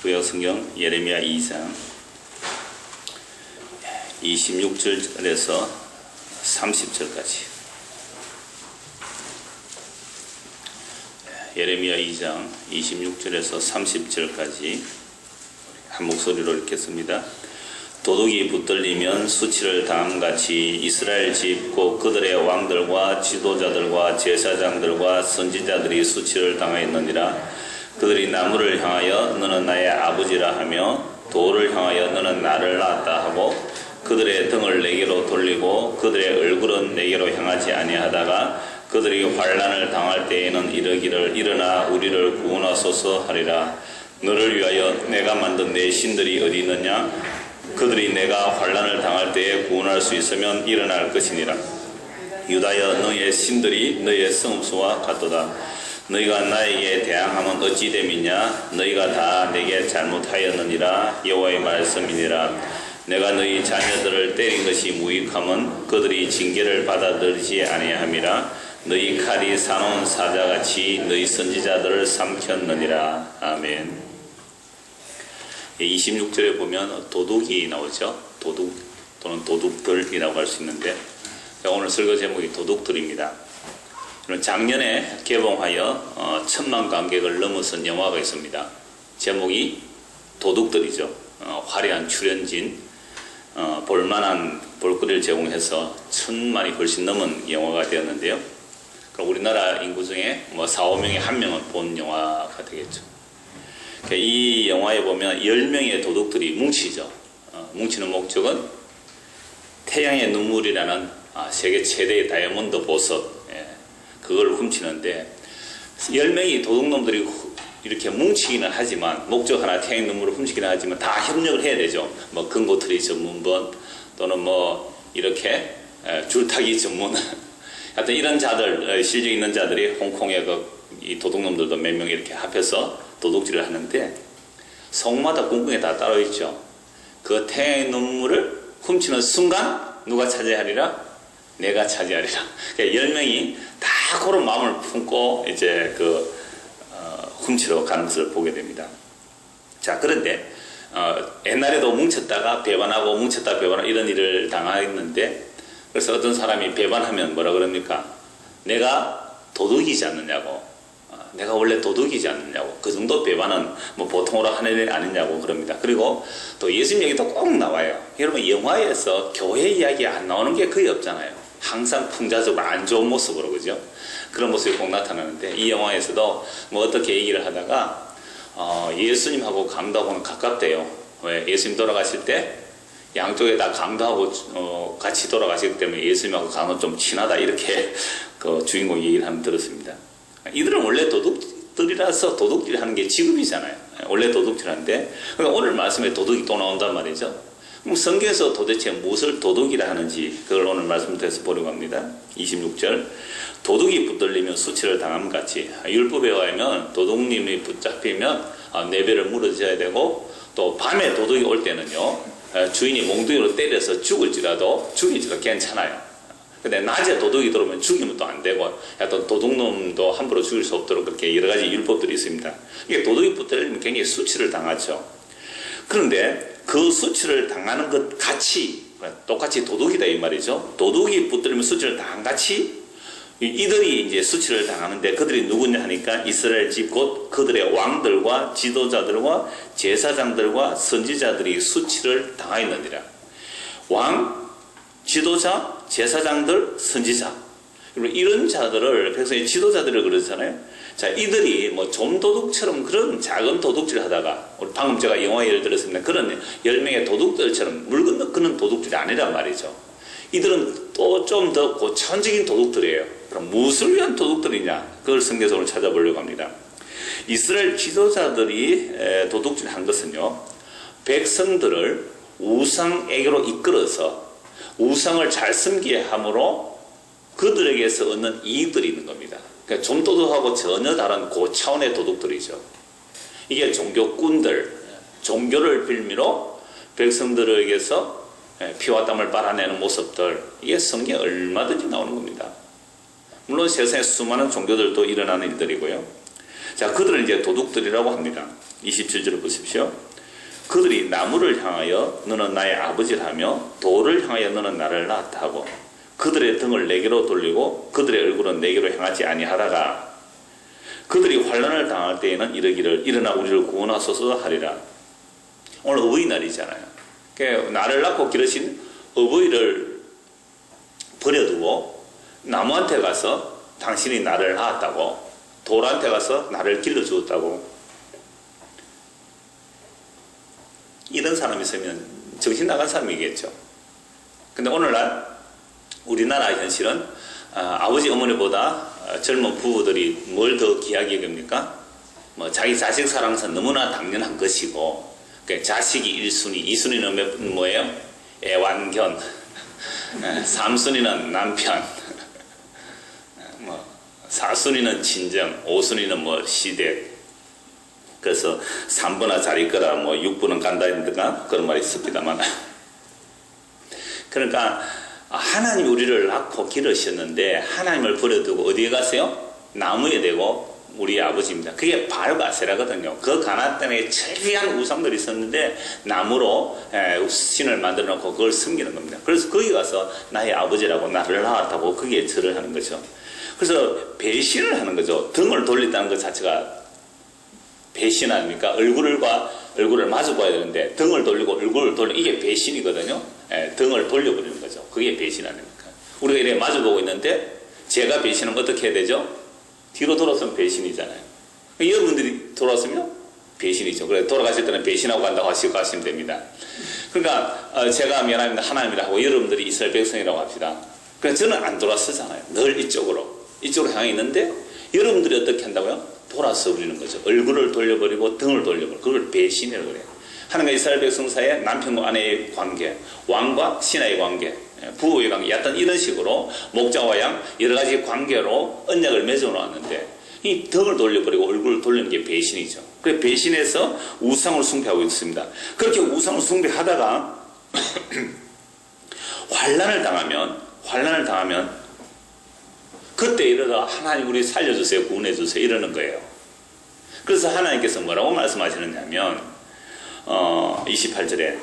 구약성경 예레미야 2장 26절에서 30절까지. 예레미야 2장 26절에서 30절까지 한 목소리로 읽겠습니다. 도둑이 붙들리면 수치를 당함같이 이스라엘 집 곧 그들의 왕들과 지도자들과 제사장들과 선지자들이 수치를 당하였느니라. 그들이 나무를 향하여 너는 나의 아버지라 하며 돌을 향하여 너는 나를 낳았다 하고 그들의 등을 내게로 돌리고 그들의 얼굴은 내게로 향하지 아니하다가 그들이 환난을 당할 때에는 이르기를 일어나 우리를 구원하소서 하리라. 너를 위하여 내가 만든 내 신들이 어디 있느냐? 그들이 내가 환난을 당할 때에 구원할 수 있으면 일어날 것이니라. 유다여 너의 신들이 너의 성읍수와 같도다. 너희가 나에게 대항하면 어찌 됨이냐? 너희가 다 내게 잘못하였느니라. 여호와의 말씀이니라. 내가 너희 자녀들을 때린 것이 무익함은 그들이 징계를 받아들이지 아니함이라. 너희 칼이 사놓은 사자같이 너희 선지자들을 삼켰느니라. 아멘. 26절에 보면 도둑이 나오죠. 도둑 또는 도둑들이라고 할 수 있는데 오늘 설교 제목이 도둑들입니다. 작년에 개봉하여 1000만 관객을 넘어선 영화가 있습니다. 제목이 도둑들이죠. 화려한 출연진, 볼만한 볼거리를 제공해서 1000만이 훨씬 넘은 영화가 되었는데요. 그럼 우리나라 인구 중에 4, 5명에 1명은 본 영화가 되겠죠. 이 영화에 보면 10명의 도둑들이 뭉치죠. 뭉치는 목적은 태양의 눈물이라는 세계 최대의 다이아몬드 보석, 그걸 훔치는데 10명이 도둑놈들이 이렇게 뭉치기는 하지만 목적 하나 태양의 눈물을 훔치기는 하지만 다 협력을 해야 되죠. 금고털이 전문번 또는 이렇게 줄타기 전문 하여튼 이런 자들, 실력 있는 자들이 홍콩의 이 도둑놈들도 몇 명 이렇게 합해서 도둑질을 하는데 성마다 궁극이 다 따로 있죠. 그 태양의 눈물을 훔치는 순간 누가 차지하리라? 내가 차지하리라. 그러니까 10명이 다 그런 마음을 품고 이제 훔치러 가는 것을 보게 됩니다. 자, 그런데 옛날에도 뭉쳤다가 배반하고 뭉쳤다가 배반하고 이런 일을 당했는데 그래서 어떤 사람이 배반하면 뭐라 그럽니까? 내가 도둑이지 않느냐고. 내가 원래 도둑이지 않느냐고. 그 정도 배반은 보통으로 하는 일 아니냐고 그럽니다. 그리고 또 예수님 얘기도 꼭 나와요. 여러분 영화에서 교회 이야기 안 나오는 게 거의 없잖아요. 항상 풍자적으로 안 좋은 모습으로, 그죠? 그런 모습이 꼭 나타나는데 이 영화에서도 어떻게 얘기를 하다가 예수님하고 강도하고는 가깝대요. 왜? 예수님 돌아가실 때 양쪽에 다 강도하고 같이 돌아가시기 때문에 예수님하고 강도 좀 친하다, 이렇게 그 주인공 얘기를 한번 들었습니다. 이들은 원래 도둑들이라서 도둑질 하는 게 직업이잖아요. 원래 도둑질 하는데 오늘 말씀에 도둑이 또 나온단 말이죠. 그럼 성경에서 도대체 무엇을 도둑이라 하는지 그걸 오늘 말씀드려서 보려고 합니다. 26절 도둑이 붙들리면 수치를 당함같이. 율법에 의하면 도둑님이 붙잡히면 4배를 물어줘야 되고 또 밤에 도둑이 올 때는요 주인이 몽둥이로 때려서 죽일지라도 괜찮아요. 근데 낮에 도둑이 들어오면 죽이면 또 안 되고 또 도둑놈도 함부로 죽일 수 없도록 그렇게 여러 가지 율법들이 있습니다. 이게 도둑이 붙들리면 굉장히 수치를 당하죠. 그런데 그 수치를 당하는 것 같이 똑같이 도둑이다 이 말이죠. 도둑이 붙들리면 수치를 당한 같이 이들이 이제 수치를 당하는데 그들이 누구냐 하니까 이스라엘 집 곧 그들의 왕들과 지도자들과 제사장들과 선지자들이 수치를 당하였느니라. 왕, 지도자, 제사장들, 선지자, 이런 자들을 백성의 지도자들을 그러잖아요. 자, 이들이 좀도둑처럼 그런 작은 도둑질 하다가 우리 방금 제가 영화 예를 들었습니다. 그런 10명의 도둑들처럼 물 건너끄는 도둑질이 아니란 말이죠. 이들은 또 좀 더 고차원적인 도둑들이에요. 그럼 무엇을 위한 도둑들이냐? 그걸 성경적으로 찾아보려고 합니다. 이스라엘 지도자들이 도둑질 한 것은요, 백성들을 우상에게로 이끌어서 우상을 잘 섬기게 함으로 그들에게서 얻는 이익들이 있는 겁니다. 그러니까 좀도둑하고 전혀 다른 고차원의 도둑들이죠. 이게 종교꾼들, 종교를 빌미로 백성들에게서 피와 땀을 빨아내는 모습들, 이게 성경에 얼마든지 나오는 겁니다. 물론 세상에 수많은 종교들도 일어나는 일들이고요. 자, 그들은 이제 도둑들이라고 합니다. 27절을 보십시오. 그들이 나무를 향하여 너는 나의 아버지라며 돌을 향하여 너는 나를 낳았다 하고 그들의 등을 내게로 돌리고 그들의 얼굴은 내게로 향하지 아니하다가 그들이 환난을 당할 때에는 이르기를 일어나 우리를 구원하소서 하리라. 오늘 어버이날이잖아요. 그러니까 나를 낳고 기르신 어버이를 버려두고 나무한테 가서 당신이 나를 낳았다고, 돌한테 가서 나를 길러주었다고, 이런 사람이 있으면 정신 나간 사람이겠죠. 근데 오늘날 우리나라 현실은 아버지 어머니보다 젊은 부부들이 뭘 더 귀하게 여깁니까? 뭐 자기 자식 사랑은 너무나 당연한 것이고, 그러니까 자식이 1순위, 2순위는 뭐예요? 애완견, 3순위는 남편, 뭐 4순위는 친정, 5순위는 뭐 시댁. 그래서 3분은 잘 있거라, 뭐 6분은 간다 했던가 그런 말이 있습니다만. 그러니까 하나님이 우리를 낳고 기르셨는데 하나님을 버려두고 어디에 가세요? 나무에 대고 우리 아버지입니다. 그게 바알과 아세라거든요. 그 가나안 땅에 최귀한 우상들이 있었는데 나무로 신을 만들어 놓고 그걸 섬기는 겁니다. 그래서 거기 가서 나의 아버지라고 나를 낳았다고 거기에 절을 하는 거죠. 그래서 배신을 하는 거죠. 등을 돌린다는 것 자체가 배신 아닙니까? 얼굴을 마주 봐야 되는데 등을 돌리고 얼굴을 돌리고 이게 배신이거든요. 등을 돌려버리는 거죠. 그게 배신 아닙니까? 우리가 이렇게 마주 보고 있는데 제가 배신하면 어떻게 해야 되죠? 뒤로 돌아서면 배신이잖아요. 여러분들이 돌아서면 배신이죠. 그래서 돌아가실 때는 배신하고 간다고 하시면 됩니다. 그러니까 제가 미안합니다 하나님이라 하고 여러분들이 이스라엘 백성이라고 합시다. 그래서 저는 안 돌아서잖아요. 늘 이쪽으로 향해 있는데 여러분들이 어떻게 한다고요? 돌아서 버리는 거죠. 얼굴을 돌려버리고 등을 돌려버리고 그걸 배신이라고 그래요. 하나님과 이스라엘 백성 사이에 남편과 아내의 관계, 왕과 신하의 관계, 부부의 관계, 어떤 이런 식으로 목자와 양 여러 가지 관계로 언약을 맺어 놓았는데 이 등을 돌려버리고 얼굴을 돌리는 게 배신이죠. 그래서 배신해서 우상을 숭배하고 있습니다. 그렇게 우상을 숭배하다가 환난을 당하면 그때 이러다 하나님 우리 살려주세요, 구원해주세요 이러는 거예요. 그래서 하나님께서 뭐라고 말씀하시느냐면 28절에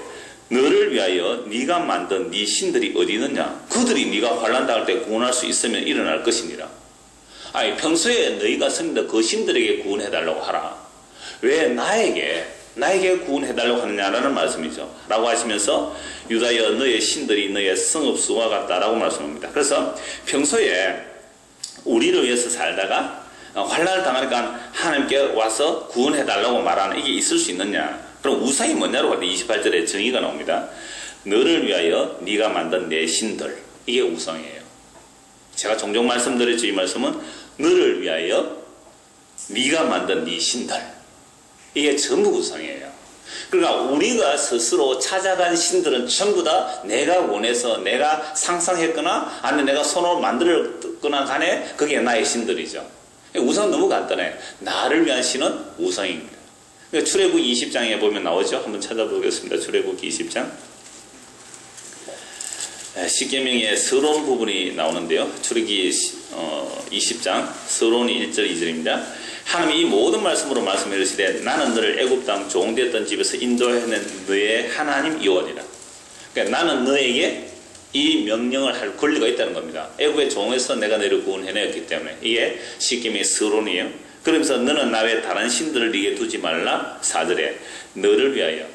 너를 위하여 네가 만든 네 신들이 어디 있느냐? 그들이 네가 환난 당할 때 구원할 수 있으면 일어날 것이니라. 아니 평소에 너희가 섬기던 그 신들에게 구원해달라고 하라. 왜 나에게 구원해달라고 하느냐라는 말씀이죠. 라고 하시면서 유다여 너의 신들이 너의 성읍수와 같다라고 말씀합니다. 그래서 평소에 우리를 위해서 살다가 환난을 당하니까 하나님께 와서 구원해달라고 말하는 이게 있을 수 있느냐? 그럼 우상이 뭐냐고 할 때 28절에 정의가 나옵니다. 너를 위하여 네가 만든 내 신들, 이게 우상이에요. 제가 종종 말씀드렸죠. 이 말씀은 너를 위하여 네가 만든 네 신들, 이게 전부 우상이에요. 그러니까 우리가 스스로 찾아간 신들은 전부 다 내가 원해서 내가 상상했거나 아니면 내가 손으로 만들었거나 간에 그게 나의 신들이죠. 우상은 너무 간단해. 나를 위한 신은 우상입니다. 그러니까 출애굽 20장에 보면 나오죠. 한번 찾아보겠습니다. 출애굽 20장. 십계명의 서론 부분이 나오는데요. 출애굽 20장 서론이 1절 2절입니다. 하나님이 이 모든 말씀으로 말씀해 주시되 나는 너를 애굽 땅 종되었던 집에서 인도해낸 너의 하나님 여호와니라. 그러니까 나는 너에게 이 명령을 할 권리가 있다는 겁니다. 애굽의 종에서 내가 너를 구원해내었기 때문에 이게 십계명의 서론이에요. 그러면서 너는 나 외에 다른 신들을 네게 두지 말라. 4절에 너를 위하여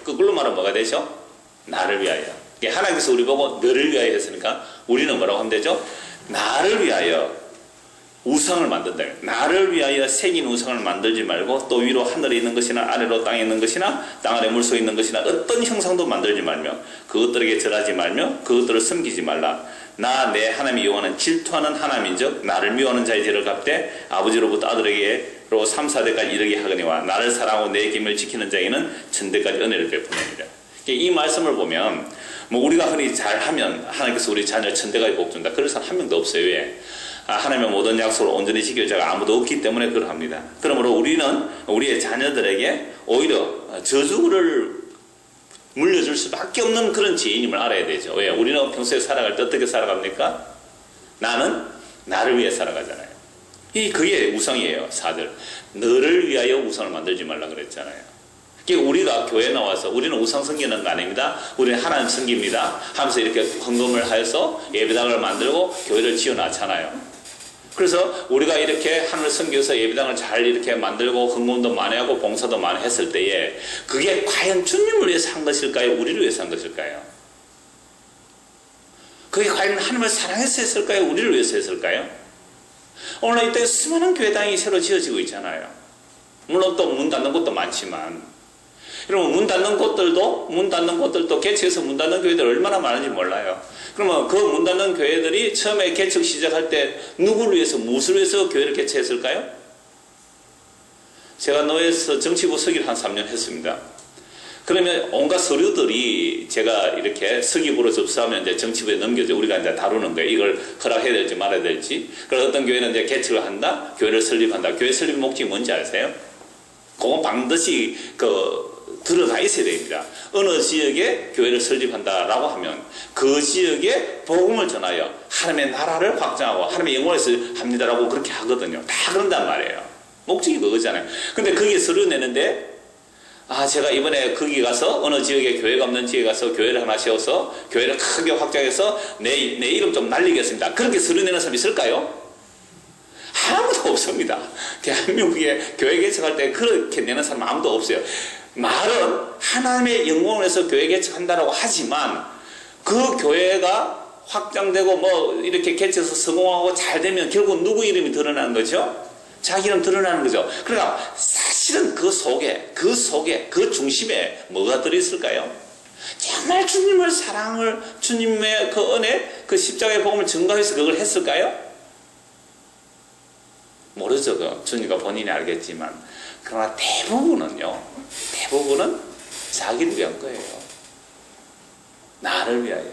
그걸로 말하면 뭐가 되죠? 나를 위하여. 하나님께서 우리 보고 너를 위하여 했으니까 우리는 뭐라고 하면 되죠? 나를 위하여 우상을 만든다. 나를 위하여 새긴 우상을 만들지 말고 또 위로 하늘에 있는 것이나 아래로 땅에 있는 것이나 땅 아래 물속에 있는 것이나 어떤 형상도 만들지 말며 그것들에게 절하지 말며 그것들을 섬기지 말라. 나 내 하나님 여호와는 질투하는 하나님인즉 나를 미워하는 자의 죄를 갚되 아버지로부터 아들에게로 3, 4대까지 이르게 하거니와 나를 사랑하고 내 계명을 지키는 자에게는 천대까지 은혜를 베푸느니라. 이 말씀을 보면 뭐 우리가 흔히 잘하면 하나님께서 우리 자녀 천대까지 복준다. 그런 사람 한 명도 없어요. 왜? 하나님의 모든 약속을 온전히 지킬 자가 아무도 없기 때문에 그러합니다. 그러므로 우리는 우리의 자녀들에게 오히려 저주를 물려줄 수밖에 없는 그런 죄인임을 알아야 되죠. 왜? 우리는 평소에 살아갈 때 어떻게 살아갑니까? 나는 나를 위해 살아가잖아요. 그게 우상이에요. 4절. 너를 위하여 우상을 만들지 말라 그랬잖아요. 그러니까 우리가 교회 나와서 우리는 우상 섬기는 거 아닙니다. 우리는 하나님 섬깁니다 하면서 이렇게 헌금을 하여서 예배당을 만들고 교회를 지어놨잖아요. 그래서 우리가 이렇게 하나님을 섬겨서 예배당을 잘 이렇게 만들고 헌금도 많이 하고 봉사도 많이 했을 때에 그게 과연 주님을 위해서 한 것일까요? 우리를 위해서 한 것일까요? 그게 과연 하나님을 사랑해서 했을까요? 우리를 위해서 했을까요? 오늘 이때 수많은 교회당이 새로 지어지고 있잖아요. 물론 또 문 닫는 곳도 많지만, 여러분 문 닫는 곳들도 개척해서 문 닫는 교회들 얼마나 많은지 몰라요. 그러면 그 문 닫는 교회들이 처음에 개척 시작할 때 누구를 위해서, 무엇을 위해서 교회를 개척했을까요? 제가 노예에서 정치부 서기를 한 3년 했습니다. 그러면 온갖 서류들이 제가 이렇게 서기부로 접수하면 이제 정치부에 넘겨져 우리가 이제 다루는 거예요. 이걸 허락해야 될지 말아야 될지. 그래서 어떤 교회는 이제 개척을 한다, 교회를 설립한다. 교회 설립 목적이 뭔지 아세요? 그건 반드시 들어가 있어야 됩니다. 어느 지역에 교회를 설립한다라고 하면 그 지역에 복음을 전하여 하나님의 나라를 확장하고 하나님의 영광을 합니다라고 그렇게 하거든요. 다 그런단 말이에요. 목적이 그거잖아요. 근데 거기에 서류 내는데 제가 이번에 거기 가서 어느 지역에 교회가 없는 지역에 가서 교회를 하나 세워서 교회를 크게 확장해서 내 이름 좀 날리겠습니다. 그렇게 서류 내는 사람이 있을까요? 아무도 없습니다. 대한민국에 교회 개척할 때 그렇게 내는 사람 아무도 없어요. 말은 하나님의 영광을 위해서 교회 개척한다라고 하지만 그 교회가 확장되고 뭐 이렇게 개척해서 성공하고 잘 되면 결국 누구 이름이 드러나는 거죠? 자기 이름 드러나는 거죠. 그러니까 사실은 그 속에 그 중심에 뭐가 들어있을까요? 정말 주님을 사랑을, 주님의 그 은혜, 그 십자가의 복음을 증거해서 그걸 했을까요? 모르죠. 주님과 본인이 알겠지만. 그러나 대부분은 자기를 위한 거예요. 나를 위하여.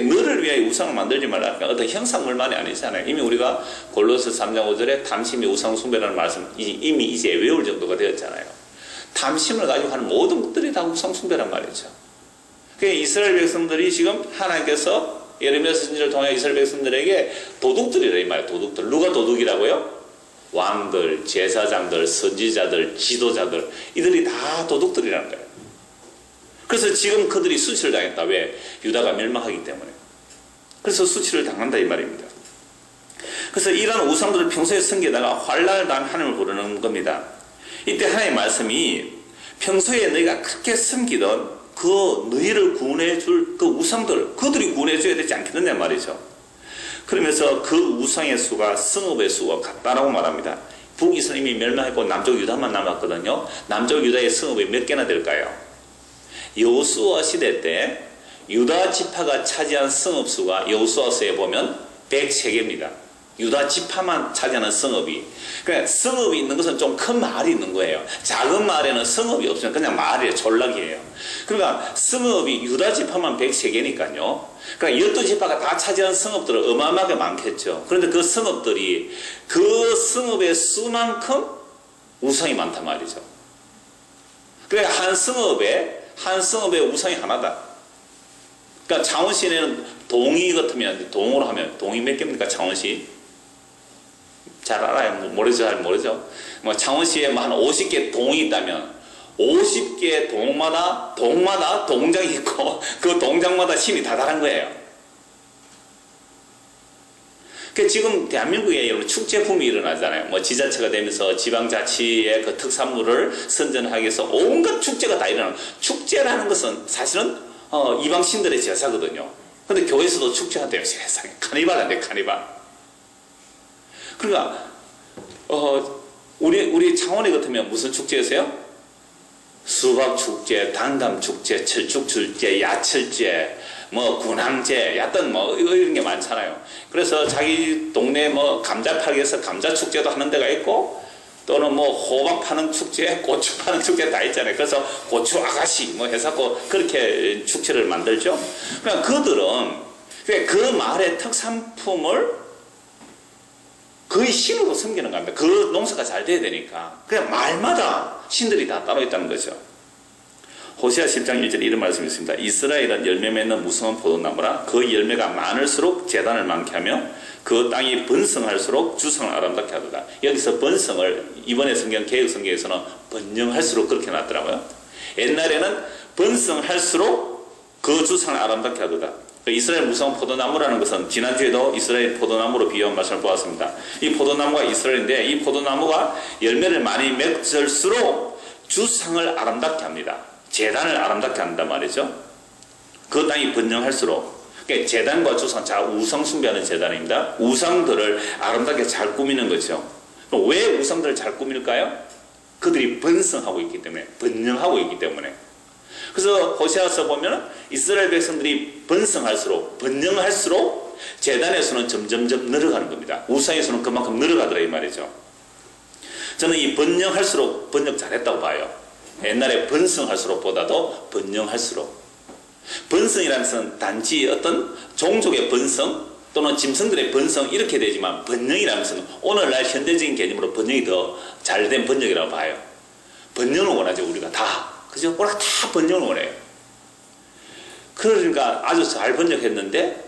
너를 위하여 우상을 만들지 말라. 어떤 형상물만이 아니잖아요. 이미 우리가 골로새 3장 5절에 탐심이 우상 숭배라는 말씀 이미 이제 외울 정도가 되었잖아요. 탐심을 가지고 하는 모든 것들이 다 우상 숭배란 말이죠. 이스라엘 백성들이 지금 하나님께서 예레미야 선지자를 통해 이스라엘 백성들에게 도둑들이라 이 말이에요. 도둑들. 누가 도둑이라고요? 왕들, 제사장들, 선지자들, 지도자들, 이들이 다 도둑들이라는 거예요. 그래서 지금 그들이 수치를 당했다. 왜? 유다가 멸망하기 때문에. 그래서 수치를 당한다 이 말입니다. 그래서 이런 우상들을 평소에 섬기다가 환난을 당하면 하나님을 부르는 겁니다. 이때 하나님의 말씀이 평소에 너희가 그렇게 섬기던 그 너희를 구원해 줄 그 우상들, 그들이 구원해 줘야 되지 않겠느냐 말이죠. 그러면서 그 우상의 수가 성읍의 수와 같다라고 말합니다. 북이스라엘이 멸망했고 남쪽 유다만 남았거든요. 남쪽 유다의 성읍이 몇 개나 될까요? 여호수아 시대 때 유다 지파가 차지한 성읍 수가 여호수아서에 보면 103개입니다. 유다 지파만 차지하는 성읍이. 그러니까 성읍이 있는 것은 좀 큰 마을이 있는 거예요. 작은 마을에는 성읍이 없으면 그냥 마을이에요. 졸락이에요. 그러니까 성읍이 유다 지파만 103개니까요. 그러니까 12지파가 다 차지한 성읍들은 어마어마하게 많겠죠. 그런데 그 성읍들이 그 성읍의 수만큼 우상이 많단 말이죠. 그러니까 한 성읍에 우상이 하나다. 그러니까 창원시내는 동이 같으면, 동으로 하면, 동이 몇 개입니까, 창원시? 잘 알아요? 모르죠? 잘 모르죠? 뭐 창원시에 한 50개 동이 있다면, 50개 동마다 동장이 있고, 그 동장마다 신이 다 다른 거예요. 그 지금 대한민국에 여러분 축제붐이 일어나잖아요. 뭐 지자체가 되면서 지방자치의 그 특산물을 선전하기 위해서 온갖 축제가 다 일어나는. 축제라는 것은 사실은 이방신들의 제사거든요. 근데 교회에서도 축제한대요. 세상에. 카니발 한대, 카니발. 그러니까 우리 창원에 같으면 무슨 축제였어요? 수박축제, 단감축제, 철쭉축제, 야철제, 뭐 군항제, 야떤 뭐 이런 게 많잖아요. 그래서 자기 동네 뭐 감자 팔기 위해서 감자 축제도 하는 데가 있고, 또는 뭐 호박 파는 축제, 고추 파는 축제 다 있잖아요. 그래서 고추 아가씨 뭐 해서 그렇게 축제를 만들죠. 그러니까 그들은 그 마을의 특산품을 거의 신으로 섬기는 겁니다. 그 농사가 잘 돼야 되니까. 그냥 마을마다 신들이 다 따로 있다는 거죠. 호세아 10장 1절에 이런 말씀이 있습니다. 이스라엘은 열매 맺는 무성한 포도나무라. 그 열매가 많을수록 제단을 많게 하며 그 땅이 번성할수록 주상을 아름답게 하도다. 여기서 번성을 이번에 성경 개혁 성경에서는 번영할수록 그렇게 놨더라고요. 옛날에는 번성할수록 그 주상을 아름답게 하도다. 이스라엘 무성한 포도나무라는 것은 지난주에도 이스라엘 포도나무로 비유한 말씀을 보았습니다. 이 포도나무가 이스라엘인데 이 포도나무가 열매를 많이 맺을수록 주상을 아름답게 합니다. 제단을 아름답게 한단 말이죠. 그 땅이 번영할수록, 그러니까 제단과 주상, 자 우상 숭배하는 제단입니다. 우상들을 아름답게 잘 꾸미는 거죠. 왜 우상들을 잘 꾸밀까요? 그들이 번성하고 있기 때문에, 번영하고 있기 때문에. 그래서 호세아서 보면 이스라엘 백성들이 번성할수록, 번영할수록 제단에서는 점점점 늘어가는 겁니다. 우상에서는 그만큼 늘어가더라 이 말이죠. 저는 이 번영할수록 번영 잘했다고 봐요. 옛날에 번성할수록 보다도 번영할수록. 번성이라는 것은 단지 어떤 종족의 번성 또는 짐승들의 번성 이렇게 되지만, 번영이라는 것은 오늘날 현대적인 개념으로 번영이 더 잘된 번영이라고 봐요. 번영을 원하죠 우리가 다. 그죠? 우리가 다 번영을 원해요. 그러니까 아주 잘 번영했는데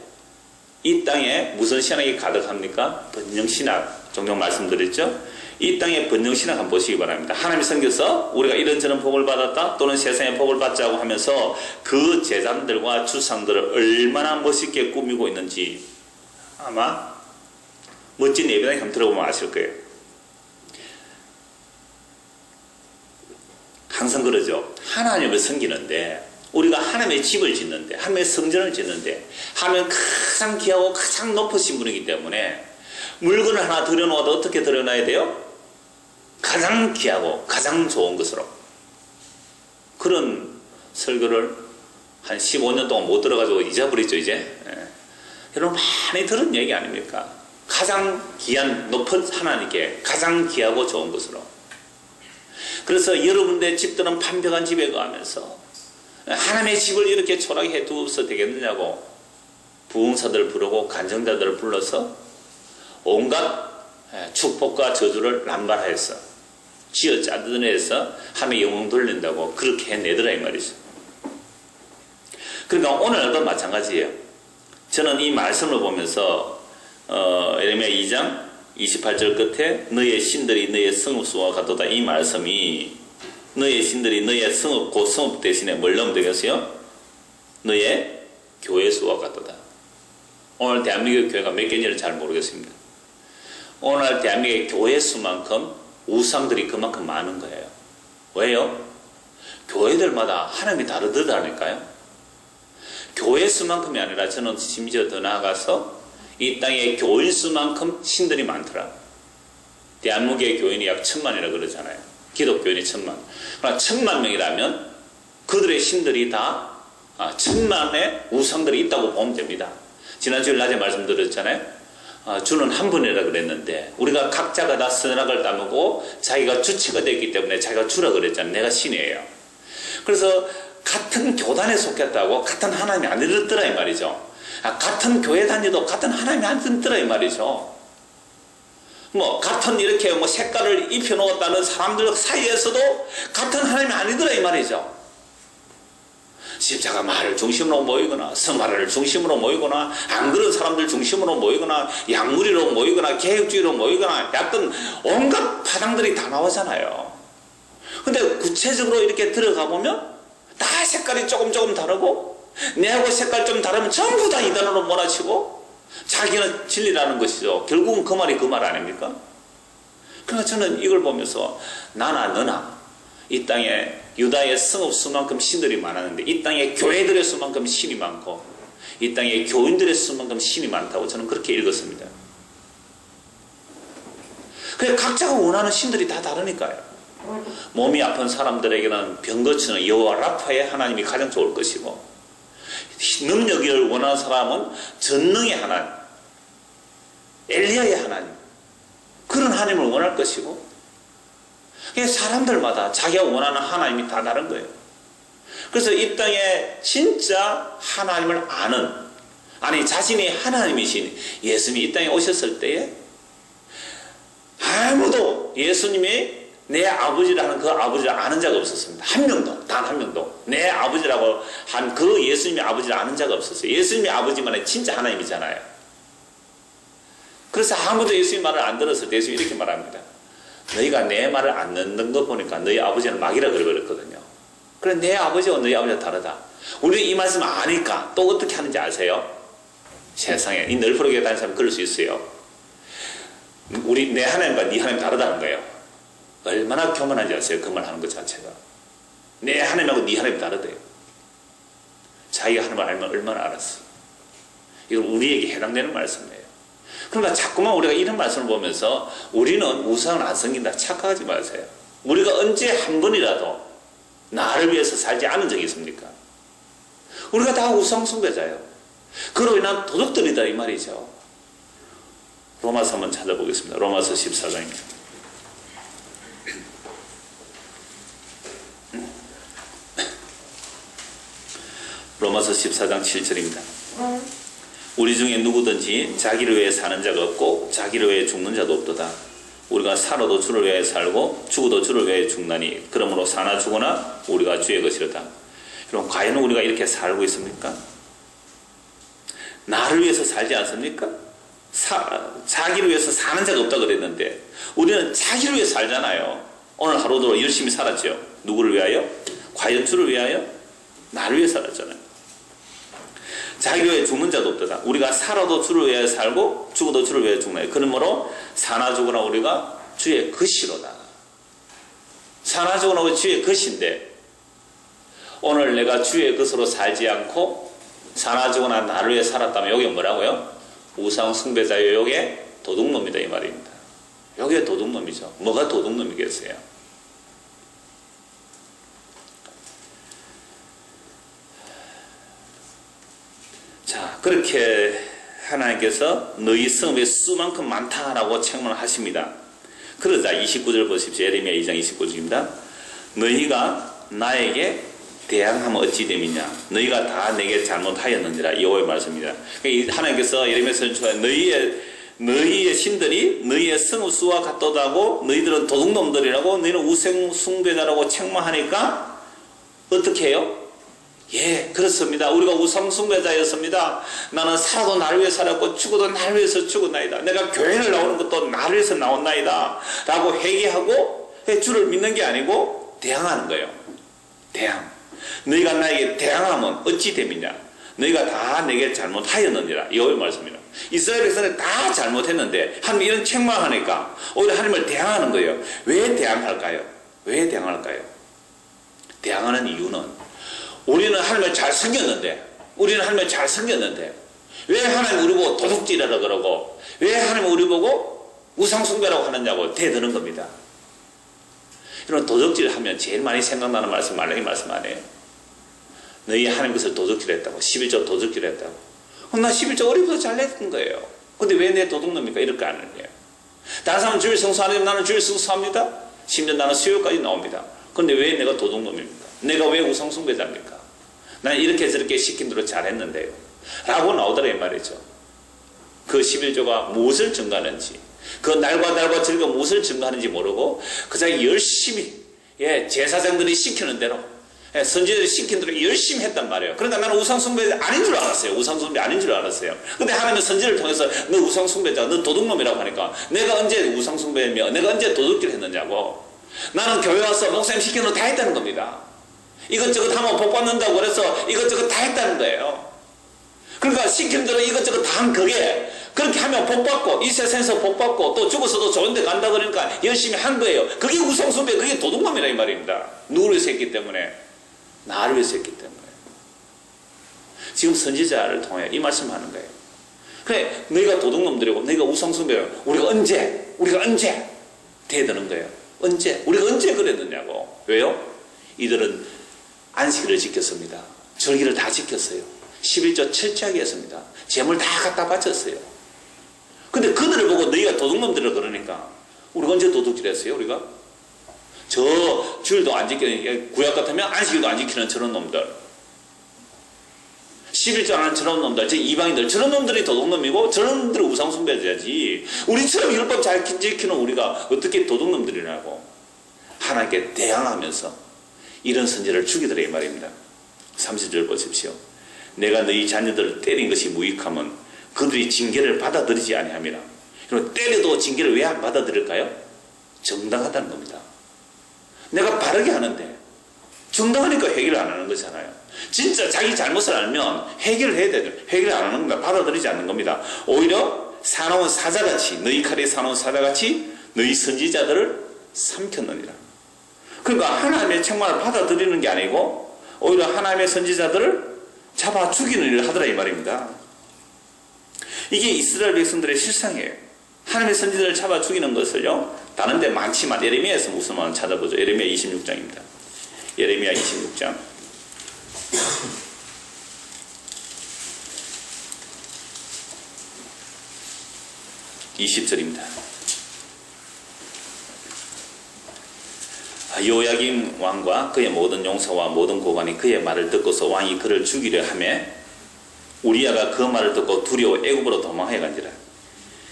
이 땅에 무슨 신학이 가득합니까? 번영신학. 종종 말씀드렸죠? 이 땅에 번영신학 한번 보시기 바랍니다. 하나님이 섬겨서 우리가 이런저런 복을 받았다 또는 세상의 복을 받자고 하면서 그 제단들과 주상들을 얼마나 멋있게 꾸미고 있는지 아마 멋진 예배당에 한번 들어보면 아실 거예요. 항상 그러죠. 하나님을 섬기는데, 우리가 하나님의 집을 짓는데, 하나님의 성전을 짓는데, 하나님은 가장 귀하고 가장 높으신 분이기 때문에 물건을 하나 들여놓아도 어떻게 들여놔야 돼요? 가장 귀하고 가장 좋은 것으로. 그런 설교를 한 15년 동안 못 들어가지고 잊어버렸죠 이제. 여러분 많이 들은 얘기 아닙니까? 가장 귀한 높은 하나님께 가장 귀하고 좋은 것으로. 그래서 여러분들의 집들은 판벽한 집에 거하면서 하나님의 집을 이렇게 초라하게 해두어서 되겠느냐고 부흥사들을 부르고 간증자들을 불러서 온갖 축복과 저주를 남발하여서 쥐어 짜드내서 하나님의 영광 돌린다고 그렇게 해내더라 이 말이죠. 그러니까 오늘도 마찬가지예요. 저는 이 말씀을 보면서 예레미야 2장 28절 끝에 너의 신들이 너의 성읍수와 같도다 이 말씀이, 너의 신들이 너의 성읍, 그 성읍 대신에 뭘 넣으면 되겠어요? 너의 교회 수와 같도다. 오늘 대한민국 교회가 몇 개인지를 잘 모르겠습니다. 오늘 대한민국의 교회 수만큼 우상들이 그만큼 많은 거예요. 왜요? 교회들마다 하나님이 다르더라니까요. 교회 수만큼이 아니라 저는 심지어 더 나아가서 이 땅에 교인 수만큼 신들이 많더라. 대한민국의 교인이 약 1000만이라 그러잖아요. 기독교인이 1000만. 그러나 1000만 명이라면 그들의 신들이 다 1000만의 우상들이 있다고 보면 됩니다. 지난주에 낮에 말씀드렸잖아요. 주는 한 분이라 그랬는데 우리가 각자가 다 선악을 따르고 자기가 주체가 됐기 때문에 자기가 주라 그랬잖아요. 내가 신이에요. 그래서 같은 교단에 속했다고 같은 하나님이 안 들었더라 이 말이죠. 같은 교회 다니도 같은 하나님이 안 듣더라 이 말이죠. 뭐 같은 이렇게 뭐 색깔을 입혀놓았다는 사람들 사이에서도 같은 하나님이 아니더라 이 말이죠. 십자가 마을 중심으로 모이거나 성화를 중심으로 모이거나 안 그런 사람들 중심으로 모이거나 양무리로 모이거나 개혁주의로 모이거나 약간 온갖 파당들이 다 나오잖아요. 근데 구체적으로 이렇게 들어가 보면 다 색깔이 조금 다르고 내하고 색깔 좀 다르면 전부 다 이단으로 몰아치고 자기는 진리라는 것이죠. 결국은 그 말이 그 말 아닙니까? 그러니까 저는 이걸 보면서 나나 너나 이 땅에 유다의 성읍 수만큼 신들이 많았는데 이 땅에 교회들의 수만큼 신이 많고 이 땅에 교인들의 수만큼 신이 많다고 저는 그렇게 읽었습니다. 그래서 각자가 원하는 신들이 다 다르니까요. 몸이 아픈 사람들에게는 병 고치는 여호와 라파의 하나님이 가장 좋을 것이고 능력을 원하는 사람은 전능의 하나님, 엘리야의 하나님, 그런 하나님을 원할 것이고 사람들마다 자기가 원하는 하나님이 다 다른 거예요. 그래서 이 땅에 진짜 하나님을 아는, 아니 자신이 하나님이신 예수님이 이 땅에 오셨을 때에 아무도 예수님의 내 아버지라는 그 아버지를 아는 자가 없었습니다. 한 명도, 단 한 명도. 내 아버지라고 한 그 예수님의 아버지를 아는 자가 없었어요. 예수님의 아버지만의 진짜 하나님이잖아요. 그래서 아무도 예수님 말을 안 들었을 때 예수님이 이렇게 말합니다. 너희가 내 말을 안 듣는 거 보니까 너희 아버지는 막이라 그래버렸거든요. 그래, 내 아버지와 너희 아버지가 다르다. 우리가 이 말씀을 아니까 또 어떻게 하는지 아세요? 세상에 이 널브러게 다니는 사람이 그럴 수 있어요. 내 하나님과 네 하나님 다르다는 거예요. 얼마나 교만한지 아세요? 그 말 하는 것 자체가. 내 하나님하고 네 하나님이 다르대요. 자기가 하나님을 알면 얼마나 알았어. 이건 우리에게 해당되는 말씀이에요. 그러니까 자꾸만 우리가 이런 말씀을 보면서 우리는 우상을 안 섬긴다 착각하지 마세요. 우리가 언제 한 번이라도 나를 위해서 살지 않은 적이 있습니까? 우리가 다 우상 숭배자예요. 그로 인한 도둑들이다 이 말이죠. 로마서 한번 찾아보겠습니다. 로마서 14장입니다. 로마서 14장 7절입니다. 우리 중에 누구든지 자기를 위해 사는 자가 없고 자기를 위해 죽는 자도 없도다. 우리가 살아도 주를 위해 살고 죽어도 주를 위해 죽나니 그러므로 사나 죽으나 우리가 주의 것이로다. 여러분, 과연 우리가 이렇게 살고 있습니까? 나를 위해서 살지 않습니까? 자기를 위해서 사는 자가 없다 그랬는데 우리는 자기를 위해 살잖아요. 오늘 하루도 열심히 살았죠. 누구를 위하여? 과연 주를 위하여? 나를 위해 살았잖아요. 자기를 위해 죽는 자도 없다. 우리가 살아도 주를 위해 살고 죽어도 주를 위해 죽나요? 그러므로 사나 죽으나 우리가 주의 것이로다. 사나 죽으나 주의 것인데 오늘 내가 주의 것으로 살지 않고 사나 죽으나 나를 위해 살았다면 이게 뭐라고요? 우상 숭배자요. 이게 도둑놈이다 이 말입니다. 이게 도둑놈이죠. 뭐가 도둑놈이겠어요? 자, 그렇게 하나님께서 너희 성읍에 수만큼 많다라고 책망을 하십니다. 그러자 29절 보십시오. 예레미야 2장 29절입니다. 너희가 나에게 대항하면 어찌 됨이냐? 너희가 다 내게 잘못하였느니라. 여호와의 말씀입니다. 하나님께서 예레미야서 선포한 너희의 신들이 너희의 성읍 수와 같도다고 너희들은 도둑놈들이라고 너희는 우상 숭배자라고 책망하니까 어떻게 해요? 예, 그렇습니다. 우리가 우상 숭배자였습니다. 나는 살아도 나를 위해 살았고 죽어도 나를 위해서 죽었나이다. 내가 교회를 나오는 것도 나를 위해서 나온나이다 라고 회개하고 주를 믿는 게 아니고 대항하는 거예요. 대항. 너희가 나에게 대항하면 어찌 됨이냐? 너희가 다 내게 잘못하였느니라. 여호와의 말씀입니다. 이스라엘 백성은 다 잘못했는데 하나님 이런 책망하니까 오히려 하나님을 대항하는 거예요. 왜 대항할까요? 왜 대항할까요? 대항하는 이유는 우리는 하나님을 잘 섬겼는데 왜 하나님 우리 보고 도둑질하라 그러고 왜 하나님 우리 보고 우상숭배라고 하느냐고 대드는 겁니다. 이런 도둑질하면 제일 많이 생각나는 말씀 말랭이 말씀 아니에요? 너희 하나님 것을 도둑질했다고 11조 도둑질했다고 나 11조 어리부터 잘 냈던 거예요. 근데 왜 내 도둑놈입니까? 이렇게 안 하는 거예요. 다른 사람은 주일 성수하는데 나는 주일 성수합니다. 심지어 나는 수요일까지 나옵니다. 근데 왜 내가 도둑놈입니까? 내가 왜 우상숭배자입니까? 난 이렇게 저렇게 시킨 대로 잘했는데요 라고 나오더라 이 말이죠. 그 11조가 무엇을 증거하는지 그 날과 즐거움 무엇을 증거하는지 모르고 그저 열심히 제사장들이 시키는 대로 선지자들이 시킨 대로 열심히 했단 말이에요. 그러니까 나는 우상숭배자 아닌 줄 알았어요. 우상숭배 아닌 줄 알았어요. 근데 하나님은 선지를 통해서 너 우상숭배자 너 도둑놈이라고 하니까 내가 언제 우상숭배며 내가 언제 도둑질 했느냐고. 나는 교회 와서 목사님 시키는 거 다 했다는 겁니다. 이것저것 하면 복 받는다고 그래서 이것저것 다 했다는 거예요. 그러니까 시키는 대로 이것저것 다 한 그게 그렇게 하면 복 받고 이 세상에서 복 받고 또 죽어서도 좋은 데 간다 그러니까 열심히 한 거예요. 그게 우상숭배 그게 도둑놈이라 이 말입니다. 누구를 위해서 했기 때문에? 나를 위해서 했기 때문에. 지금 선지자를 통해 이 말씀을 하는 거예요. 그래 너희가 도둑놈들이고 너희가 우상숭배라고 우리가 언제 대드는 거예요. 언제? 우리가 언제 그랬느냐고. 왜요? 이들은 안식일을 지켰습니다. 절기를 다 지켰어요. 11조 철저하게 했습니다. 재물 다 갖다 바쳤어요. 근데 그들을 보고 너희가 도둑놈들을 그러니까 우리가 언제 도둑질했어요? 우리가? 저 주일도 안 지키는 구약 같으면 안식일도 안 지키는 저런 놈들 11조 안 하는 저런 놈들 저 이방인들 저런 놈들이 도둑놈이고 저런 놈들이 우상숭배자지 우리처럼 율법 잘 지키는 우리가 어떻게 도둑놈들이라고. 하나님께 대항하면서 이런 선지자를 죽이더라 이 말입니다. 30절 보십시오. 내가 너희 자녀들을 때린 것이 무익하면 그들이 징계를 받아들이지 아니함이라. 그럼 때려도 징계를 왜 안 받아들일까요? 정당하다는 겁니다. 내가 바르게 하는데 정당하니까 해결을 안 하는 거잖아요. 진짜 자기 잘못을 알면 해결을 해야 되죠. 해결을 안 하는 겁니다. 받아들이지 않는 겁니다. 오히려 사나운 사자같이, 너희 칼에 사나운 사자같이 너희 선지자들을 삼켰느니라. 그러니까 하나님의 책망을 받아들이는 게 아니고 오히려 하나님의 선지자들을 잡아 죽이는 일을 하더라 이 말입니다. 이게 이스라엘 백성들의 실상이에요. 하나님의 선지자를 잡아 죽이는 것을요, 다른 데 많지만 예레미야에서 무슨 말을 찾아보죠. 예레미야 26장입니다. 예레미야 26장 20절입니다. 요야김 왕과 그의 모든 용사와 모든 고관이 그의 말을 듣고서 왕이 그를 죽이려 하매 우리야가 그 말을 듣고 두려워 애굽으로 도망하여 간지라.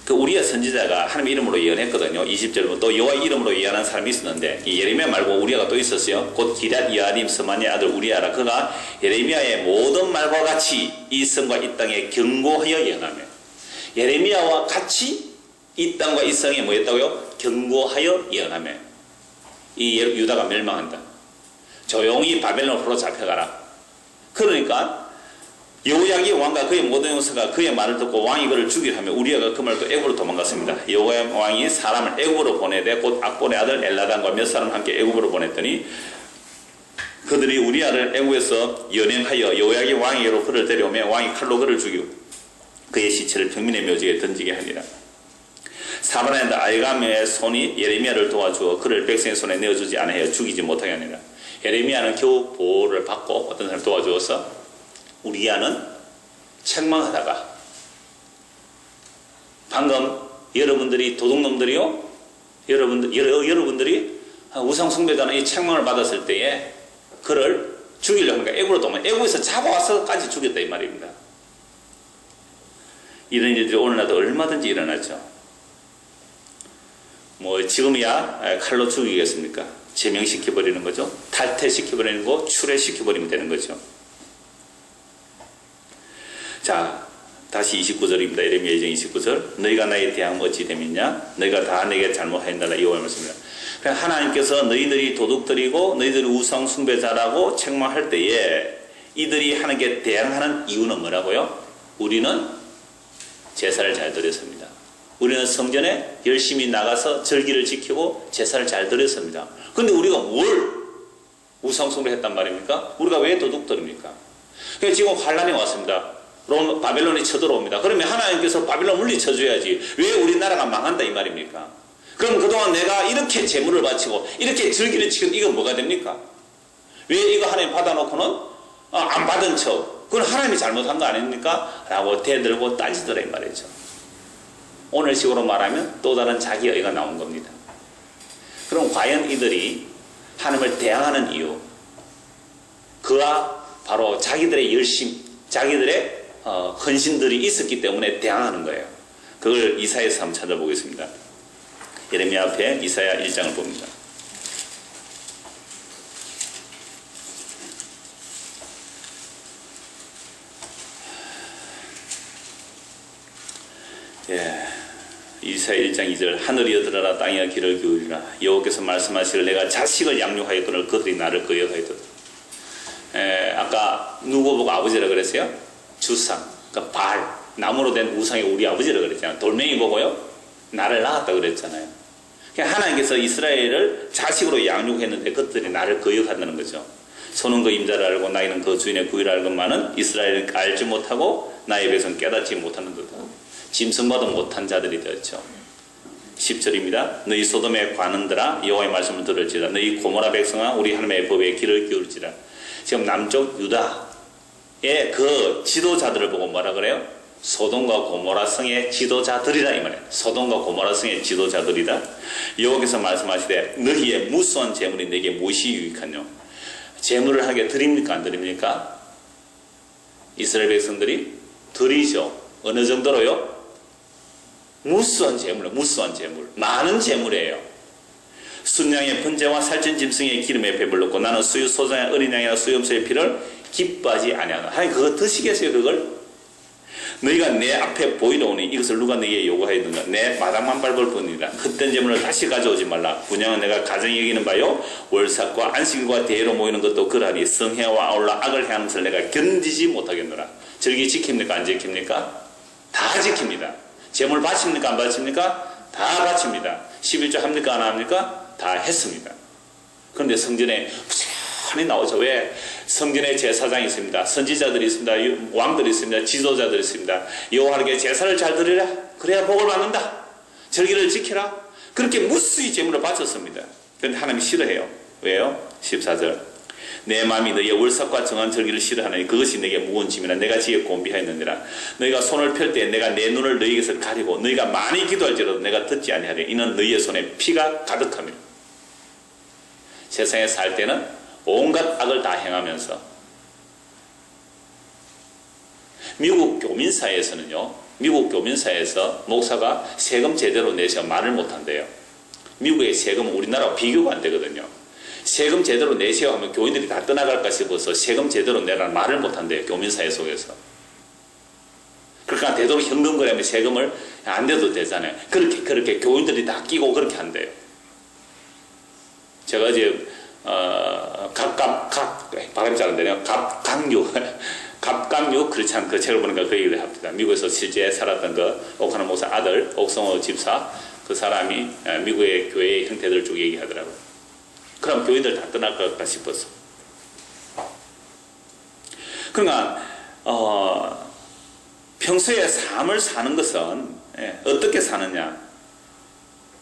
그 우리야 선지자가 하나님의 이름으로 예언했거든요. 20절부터 또 여호와 이름으로 예언한 사람이 있었는데 이 예레미야 말고 우리야가 또 있었어요. 곧 기럇 여아림 스마니의 아들 우리야라. 그가 예레미야의 모든 말과 같이 이 성과 이 땅에 경고하여 예언하며, 예레미야와 같이 이 땅과 이 성에 뭐 했다고요? 경고하여 예언하며 이 유다가 멸망한다. 조용히 바벨론으로 잡혀가라. 그러니까 여호야김 왕과 그의 모든 용사가 그의 말을 듣고 왕이 그를 죽이려 하며 우리야가 그 말을 듣고 애굽으로 도망갔습니다. 여호야김 왕이 사람을 애굽으로 보내되 곧 악본의 아들 엘라단과 몇 사람 함께 애굽으로 보냈더니 그들이 우리야를 애굽에서 연행하여 여호야김 왕에게로 그를 데려오며 왕이 칼로 그를 죽이고 그의 시체를 평민의 묘지에 던지게 하니라. 사바나의 아들 아이감의 손이 예레미야를 도와주어 그를 백성의 손에 내어주지 않아야 죽이지 못하게 하니라. 예레미야는 겨우 보호를 받고 어떤 사람을 도와주어서 우리야는 책망하다가 방금 여러분들이 도둑놈들이요, 여러분들이 우상 숭배자는 이 책망을 받았을 때에 그를 죽이려고 하니까 애굽으로 도망, 애굽에서 잡아와서까지 죽였다 이 말입니다. 이런 일들이 오늘날도 얼마든지 일어나죠. 뭐 지금이야 칼로 죽이겠습니까? 제명시켜버리는 거죠. 탈퇴시켜버리는 거, 추례시켜버리면 되는 거죠. 자, 다시 29절입니다. 예레미야 2장 29절. 너희가 나에 대항하면 어찌 되겠냐? 너희가 다 내게 잘못하였나라. 여호와의 말씀입니다. 하나님께서 너희들이 도둑들이고 너희들이 우상 숭배자라고 책망할 때에 이들이 하나님께 대항하는 이유는 뭐라고요? 우리는 제사를 잘 드렸습니다. 우리는 성전에 열심히 나가서 절기를 지키고 제사를 잘 드렸습니다. 그런데 우리가 뭘 우상 숭배했단 말입니까? 우리가 왜 도둑들입니까? 그러니까 지금 환란이 왔습니다. 바벨론이 쳐들어옵니다. 그러면 하나님께서 바벨론 물리쳐줘야지 왜 우리나라가 망한다 이 말입니까? 그럼 그동안 내가 이렇게 제물을 바치고 이렇게 절기를 지키는 이건 뭐가 됩니까? 왜 이거 하나님 받아놓고는 안 받은 척, 그건 하나님이 잘못한 거 아닙니까? 라고 대들고 따지더라 이 말이죠. 오늘 식으로 말하면 또 다른 자기의가 나온 겁니다. 그럼 과연 이들이 하나님을 대항하는 이유, 그와 바로 자기들의 열심, 자기들의 헌신들이 있었기 때문에 대항하는 거예요. 그걸 이사야에서 한번 찾아보겠습니다. 예레미야 앞에 이사야 1장을 봅니다. 이사야 1장 2절. 하늘이여 들어라, 땅이여 귀를 기울이라. 여호와께서 말씀하시기를 내가 자식을 양육하였거늘 그들이 나를 거역하였도다. 아까 누구 보고 아버지라 그랬어요? 주상, 그러니까 발, 나무로 된 우상이 우리 아버지라 그랬잖아요. 돌멩이 보고요, 나를 낳았다 그랬잖아요. 그러니까 하나님께서 이스라엘을 자식으로 양육했는데 그들이 나를 거역한다는 거죠. 소는 그 임자를 알고 나이는 그 주인의 구의를 알건만은 이스라엘은 알지 못하고 나의 백성 깨닫지 못하는 듯 짐승봐도 못한 자들이 되었죠. 10절입니다. 너희 소돔의 관원들아 여호와의 말씀을 들을지라. 너희 고모라 백성아 우리 하나님의 법에 귀를 기울지라. 지금 남쪽 유다의 그 지도자들을 보고 뭐라 그래요? 소돔과 고모라 성의 지도자들이라 이 말이에요. 소돔과 고모라 성의 지도자들이다. 여호와께서 말씀하시되 너희의 무수한 재물이 내게 무엇이 유익하뇨? 재물을 하게 드립니까 안 드립니까? 이스라엘 백성들이 드리죠. 어느 정도로요? 무수한 재물, 많은 재물이에요. 순양의 번제와 살찐 짐승의 기름에 배불렀고 나는 수유 소장의 어린 양이나 수염소의 피를 기뻐하지 아니하노라. 하나님 그거 드시겠어요 그걸? 너희가 내 앞에 보이러 오니 이것을 누가 너희에게 요구하였는가? 내 마당만 밟을 뿐이라. 헛된 재물을 다시 가져오지 말라. 분양은 내가 가정에 여기는 바요 월삭과 안식일과 대회로 모이는 것도 그러하니 성행와 아울러 악을 행하는 것을 내가 견디지 못하겠노라. 절기 지킵니까 안 지킵니까? 다 지킵니다. 재물 바칩니까 안 바칩니까? 다 바칩니다. 11조 합니까 안 합니까? 다 했습니다. 그런데 성전에 부지런히 나오죠. 왜? 성전에 제사장이 있습니다. 선지자들이 있습니다. 왕들이 있습니다. 지도자들이 있습니다. 여호와께 제사를 잘 드리라. 그래야 복을 받는다. 절기를 지키라. 그렇게 무수히 제물을 바쳤습니다. 그런데 하나님이 싫어해요. 왜요? 14절 내 마음이 너희의 월삭과 정한 절기를 싫어하나니 그것이 내게 무거운 짐이라. 내가 지혜 공비하였느니라. 너희가 손을 펼 때 내가 내 눈을 너희에게서 가리고 너희가 많이 기도할지라도 내가 듣지 아니하리. 이는 너희의 손에 피가 가득함이라. 세상에 살 때는 온갖 악을 다 행하면서 미국 교민사회에서는요. 미국 교민사회에서 목사가 세금 제대로 내셔 말을 못한대요. 미국의 세금은 우리나라와 비교가 안 되거든요. 세금 제대로 내셔야 하면 교인들이 다 떠나갈까 싶어서 세금 제대로 내라는 말을 못한대요. 교민사회 속에서. 그러니까 되도록 현금 거래하면 세금을 안 내도 되잖아요. 그렇게 교인들이 다 끼고 그렇게 한대요. 제가 이제 발음이 잘 안 되네요. 갑각류 그렇지 그 책을 보니까 그 얘기를 합니다. 미국에서 실제 살았던 그 옥하나 목사 아들 옥성호 집사 그 사람이 미국의 교회의 형태들을 쭉 얘기하더라고요. 그럼 교인들 다 떠날 것까 싶어서. 그러니까 평소에 삶을 사는 것은 어떻게 사느냐.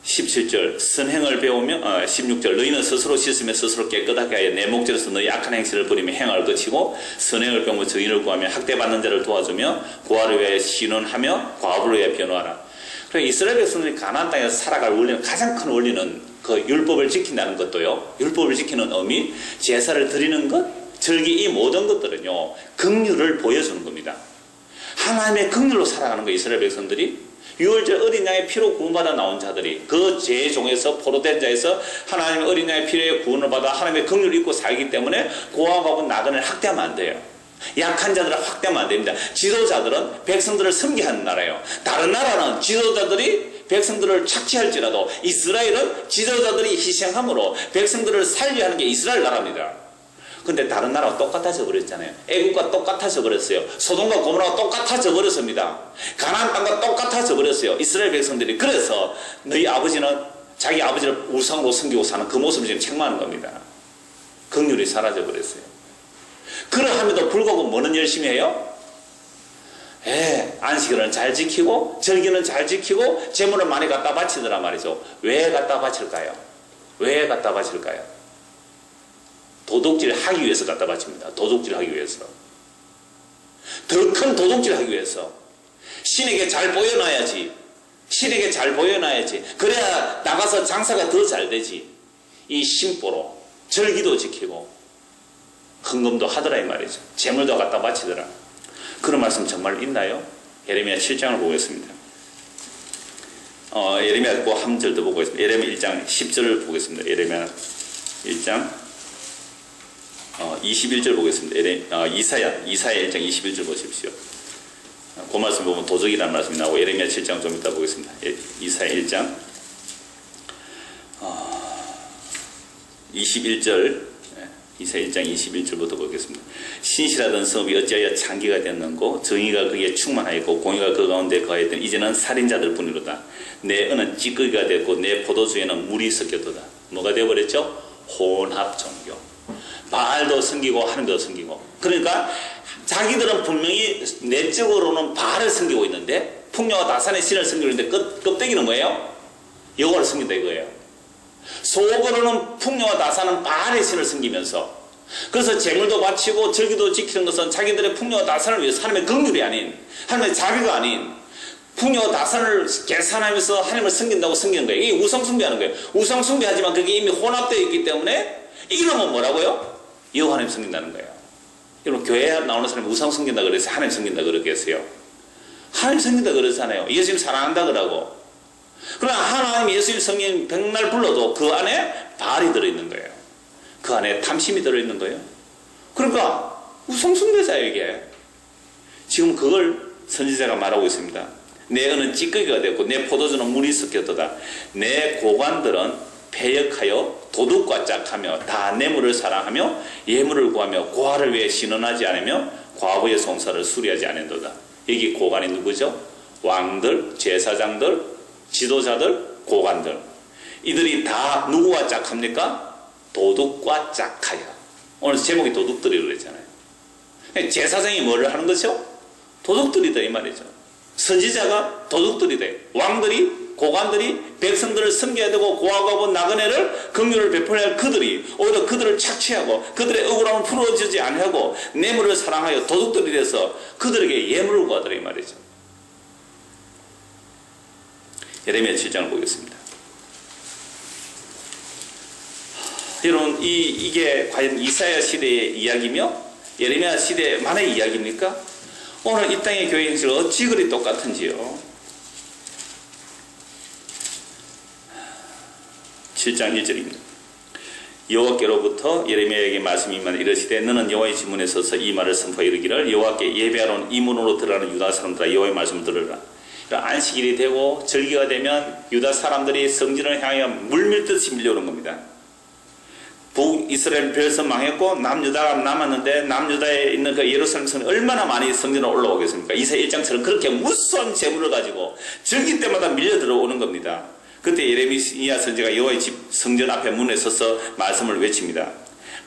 17절 선행을 배우며 16절 너희는 스스로 씻으며 스스로 깨끗하게 하여 내 목전에서 너희 악한 행실을 버리며 행할 것이고 선행을 배우며 증인을 구하며 학대받는 자를 도와주며 고아를 위하여 신원하며 과부를 위하여 변호하라. 그러니까 이스라엘 백성들이 가나안 땅에서 살아갈 원리는 가장 큰 원리는 그 율법을 지킨다는 것도요. 율법을 지키는 의미, 제사를 드리는 것, 절기 이 모든 것들은요. 긍휼을 보여주는 겁니다. 하나님의 긍휼로 살아가는 거예요. 이스라엘 백성들이. 유월절 어린 양의 피로 구원받아 나온 자들이 그 죄종에서 포로된 자에서 하나님의 어린 양의 피에 구원을 받아 하나님의 긍휼을 입고 살기 때문에 고아하고 나그네를 학대하면 안 돼요. 약한 자들을 학대하면 안 됩니다. 지도자들은 백성들을 섬기하는 나라예요. 다른 나라는 지도자들이 백성들을 착취할지라도 이스라엘은 지도자들이 희생함으로 백성들을 살려 하는 게 이스라엘 나라입니다. 근데 다른 나라와 똑같아져 버렸잖아요. 애국과 똑같아져 버렸어요. 소돔과 고모라와 똑같아져 버렸습니다. 가나안 땅과 똑같아져 버렸어요. 이스라엘 백성들이. 그래서 너희 아버지는 자기 아버지를 우상으로 섬기고 사는 그 모습을 지금 책망하는 겁니다. 긍휼이 사라져 버렸어요. 그러함에도 불구하고 뭐는 열심히 해요? 안식일은 잘 지키고 절기는 잘 지키고 재물을 많이 갖다 바치더라 말이죠. 왜 갖다 바칠까요? 왜 갖다 바칠까요? 도둑질 하기 위해서 갖다 바칩니다. 도둑질 하기 위해서. 더 큰 도둑질 하기 위해서. 신에게 잘 보여놔야지. 신에게 잘 보여놔야지. 그래야 나가서 장사가 더 잘 되지. 이 심보로 절기도 지키고 헌금도 하더라 이 말이죠. 재물도 갖다 바치더라. 그런 말씀 정말 있나요? 예레미야 7장을 보겠습니다. 예레미야 꼭 한 절 더 보겠습니다. 예레미야 1장 10절을 보겠습니다. 예레미야 1장 21절 보겠습니다. 이사야 1장 21절 보십시오. 그 말씀 보면 도적이라는 말씀이 나오고 예레미야 7장 좀 이따 보겠습니다. 이사야 1장 21절 이사야 1장 21절부터 보겠습니다. 신실하던 성읍이 어찌하여 창기가 되었는고 정의가 그에 충만하였고 공의가 그 가운데 거하였더니 이제는 살인자들 뿐이로다. 내 은은 찌꺼기가 됐고 내 포도주에는 물이 섞였도다. 뭐가 되어버렸죠? 혼합 종교. 바알도 섬기고 하나님도 섬기고. 그러니까 자기들은 분명히 내적으로는 바알을 섬기고 있는데 풍요와 다산의 신을 섬기고 있는데 껍데기는 뭐예요? 여호와를 섬긴다 이거예요. 속으로는 풍요와 다산은 바알의 신을 섬기면서 그래서 재물도 바치고 절기도 지키는 것은 자기들의 풍요와 다산을 위해서 하나님의 긍휼이 아닌 하나님의 자비가 아닌 풍요와 다산을 계산하면서 하나님을 섬긴다고 섬기는 거예요. 이게 우상숭배하는 거예요. 우상숭배하지만 그게 이미 혼합되어 있기 때문에 이름은 뭐라고요? 여호와 하나님 섬긴다는 거예요. 여러분 교회에 나오는 사람이 우상 섬긴다 그래서 하나님 섬긴다 그러겠어요? 하나님 섬긴다 그러잖아요. 예수님 사랑한다 그러고 그러나 하나님 예수님 성령 백날 불러도 그 안에 바알이 들어있는 거예요. 그 안에 탐심이 들어있는 거예요. 그러니까 우상숭배자에게 지금 그걸 선지자가 말하고 있습니다. 내 은은 찌꺼기가 됐고 내 포도주는 물이 섞였도다. 내 고관들은 패역하여 도둑과 짝하며 다 뇌물을 사랑하며 예물을 구하며 고아를 위해 신원하지 않으며 과부의 송사를 수리하지 않는도다. 여기 고관이 누구죠? 왕들, 제사장들, 지도자들, 고관들. 이들이 다 누구와 짝합니까? 도둑과 짝하여. 오늘 제목이 도둑들이라고 그랬잖아요. 제사장이 뭐를 하는 거죠? 도둑들이다 이 말이죠. 선지자가 도둑들이다. 왕들이, 고관들이 백성들을 섬겨야 되고 고아가고 나그네를 긍휼을 베풀어야 할 그들이 오히려 그들을 착취하고 그들의 억울함을 풀어주지 않고 뇌물을 사랑하여 도둑들이 돼서 그들에게 예물을 구하더라 이 말이죠. 예레미야 7장을 보겠습니다. 여러분 이게 과연 이사야 시대의 이야기며 예레미야 시대만의 이야기입니까? 오늘 이 땅의 교회 형식은 어찌 그리 똑같은지요. 7장 1절입니다. 여호와께로부터 예레미야에게 말씀이 임하여 이르시되 너는 여호와의 지문에 서서 이 말을 선포하여 이르기를 여호와께 예배하러 온 이 문으로 들어가는 유다 사람들아 여호와의 말씀을 들으라. 안식일이 되고 절기가 되면 유다 사람들이 성전을 향하여 물밀듯이 밀려오는 겁니다. 북이스라엘 별선 망했고 남유다가 남았는데 남유다에 있는 그 예루살렘 성이 얼마나 많이 성전에 올라오겠습니까? 이사야 1장처럼 그렇게 무수한 재물을 가지고 절기 때마다 밀려 들어오는 겁니다. 그때 예레미야 선지자가 여호와의 집 성전 앞에 문에 서서 말씀을 외칩니다.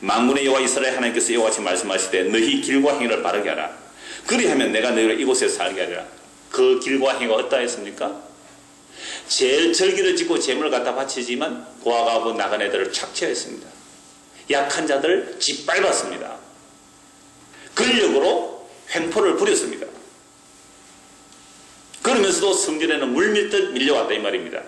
만군의 여호와 이스라엘 하나님께서 여호와 같이 말씀하시되 너희 길과 행위를 바르게 하라. 그리하면 내가 너희를 이곳에 살게 하리라. 그 길과 행위가 어떠했습니까? 제일 절기를 짓고 재물을 갖다 바치지만 고아가고 나그네들을 착취했습니다. 약한 자들을 짓밟았습니다. 근력으로 횡포를 부렸습니다. 그러면서도 성전에는 물밀듯 밀려왔다 이 말입니다.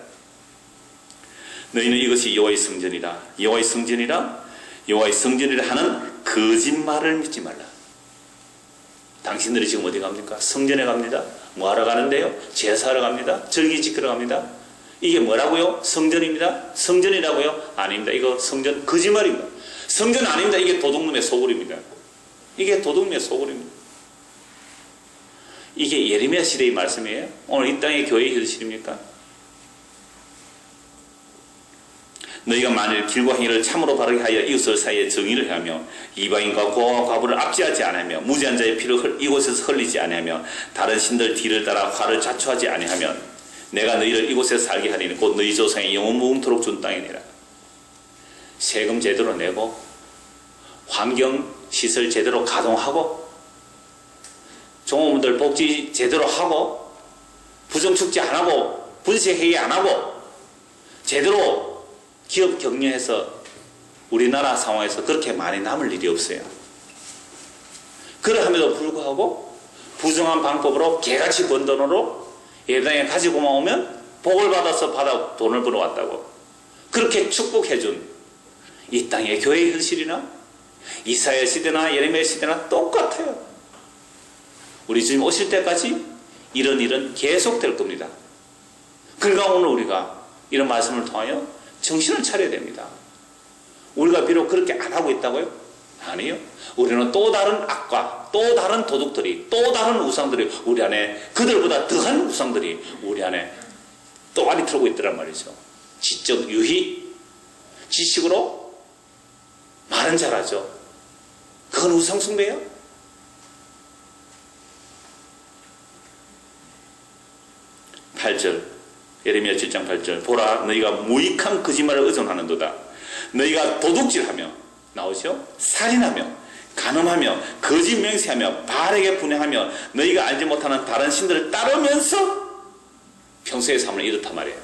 너희는 이것이 여호와의 성전이라 여호와의 성전이라 여호와의 성전이라 하는 거짓말을 믿지 말라. 당신들이 지금 어디 갑니까? 성전에 갑니다. 뭐하러 가는데요? 제사하러 갑니다. 절기 지키러 갑니다. 이게 뭐라고요? 성전입니다. 성전이라고요? 아닙니다. 이거 성전 거짓말입니다. 성전 아닙니다. 이게 도둑놈의 소굴입니다. 이게 도둑놈의 소굴입니다. 이게 예레미야 시대의 말씀이에요. 오늘 이 땅의 교회의 현실입니까? 너희가 만일 길과 행위를 참으로 바르게 하여 이웃을 사이에 정의를 하며 이방인과 고아와 과부를 압제하지 않으며 무지한 자의 피를 이곳에서 흘리지 아니하며 다른 신들 뒤를 따라 화를 자초하지 아니하면 내가 너희를 이곳에 살게 하리니 곧 너희 조상의 영원 무궁토록 준 땅이니라. 세금 제대로 내고 환경시설 제대로 가동하고 종업원들 복지 제대로 하고 부정축제 안 하고 분식회의 안 하고 제대로 기업 격려해서 우리나라 상황에서 그렇게 많이 남을 일이 없어요. 그러함에도 불구하고 부정한 방법으로 개같이 번 돈으로 예배당에 가지고만 오면 복을 받아서 돈을 벌어왔다고 그렇게 축복해준 이 땅의 교회의 현실이나 이사야 시대나 예레미야 시대나 똑같아요. 우리 주님 오실 때까지 이런 일은 계속될 겁니다. 그러니까 오늘 우리가 이런 말씀을 통하여 정신을 차려야 됩니다. 우리가 비록 그렇게 안 하고 있다고요? 아니요. 우리는 또 다른 악과 또 다른 도둑들이 또 다른 우상들이 우리 안에 그들보다 더한 우상들이 우리 안에 또 많이 들어오고 있더란 말이죠. 지적 유희 지식으로 말은 잘하죠. 그건 우상 숭배예요? 예레미야 7장 8절 보라 너희가 무익한 거짓말을 의존하는도다. 너희가 도둑질하며 나오죠? 살인하며 간음하며 거짓 맹세하며 바알에게 분향하며 너희가 알지 못하는 다른 신들을 따르면서 평소의 삶을 이렇단 말이에요.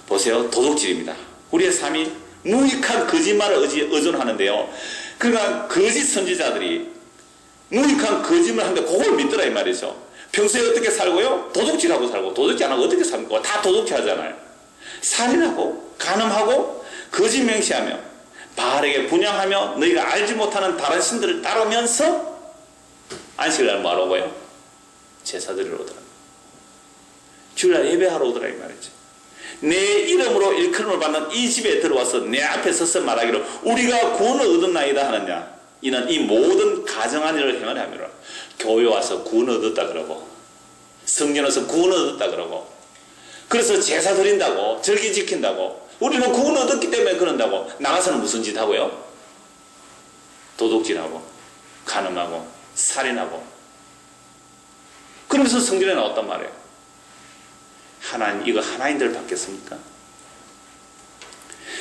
보세요. 도둑질입니다. 우리의 삶이 무익한 거짓말을 의존하는데요. 그러니까 거짓 선지자들이 무익한 거짓말을 하는데 그걸 믿더라 이 말이죠. 평소에 어떻게 살고요? 도둑질하고 살고 도둑질 안 하고 어떻게 삽니까? 다 도둑질 하잖아요. 살인하고 간음하고 거짓 맹세하며 바알에게 분향하며 너희가 알지 못하는 다른 신들을 따르면서 안식일 날 뭐하러 오고요? 제사 드리러 오더라. 주일날 예배하러 오더라 이 말이죠. 내 이름으로 일컬음을 받는 이 집에 들어와서 내 앞에 서서 말하기를 우리가 구원을 얻었나이다 하느냐. 이는 이 모든 가정한 일을 행하려 함이라. 교회 와서 구원 얻었다 그러고 성전 와서 구원 얻었다 그러고 그래서 제사 드린다고 절기 지킨다고 우리는 구원 얻었기 때문에 그런다고 나가서는 무슨 짓 하고요? 도둑질하고 간음하고 살인하고 그러면서 성전에 나왔단 말이에요. 하나님 이거 하나님들 받겠습니까?